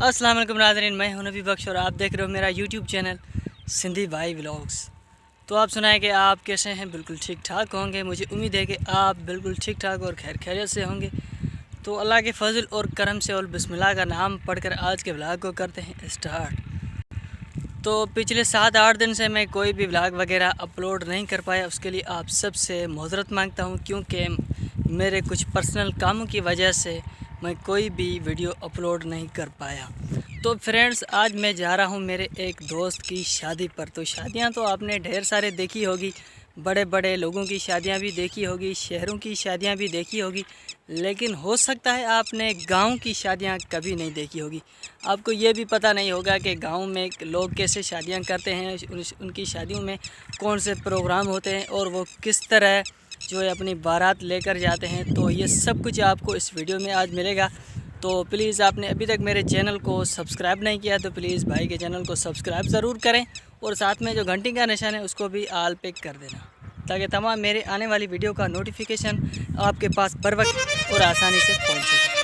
अस्सलाम वालेकुम नाज़रीन, मैं हूं नबी बख्श और आप देख रहे हो मेरा यूट्यूब चैनल सिंधी भाई व्लॉग्स। तो आप सुनाएं कि आप कैसे हैं। बिल्कुल ठीक ठाक होंगे। मुझे उम्मीद है कि आप बिल्कुल ठीक ठाक और खैर खैरियत से होंगे। तो अल्लाह के फजल और करम से और बिस्मिल्लाह का नाम पढ़कर आज के व्लॉग को करते हैं स्टार्ट। तो पिछले 7-8 दिन से मैं कोई भी व्लॉग वगैरह अपलोड नहीं कर पाया, उसके लिए आप सबसे माज़रत मांगता हूं, क्योंकि मेरे कुछ पर्सनल कामों की वजह से मैं कोई भी वीडियो अपलोड नहीं कर पाया। तो फ्रेंड्स, आज मैं जा रहा हूं मेरे एक दोस्त की शादी पर। तो शादियां तो आपने ढेर सारे देखी होगी, बड़े बड़े लोगों की शादियां भी देखी होगी, शहरों की शादियां भी देखी होगी, लेकिन हो सकता है आपने गांव की शादियां कभी नहीं देखी होगी। आपको ये भी पता नहीं होगा कि गांव में लोग कैसे शादियां करते हैं, उनकी शादियों में कौन से प्रोग्राम होते हैं और वो किस तरह जो है अपनी बारात लेकर जाते हैं। तो ये सब कुछ आपको इस वीडियो में आज मिलेगा। तो प्लीज़, आपने अभी तक मेरे चैनल को सब्सक्राइब नहीं किया तो प्लीज़ भाई के चैनल को सब्सक्राइब ज़रूर करें और साथ में जो घंटी का निशान है उसको भी ऑल पे कर देना, ताकि तमाम मेरे आने वाली वीडियो का नोटिफिकेशन आपके पास बर वक्त और आसानी से पहुँच सके।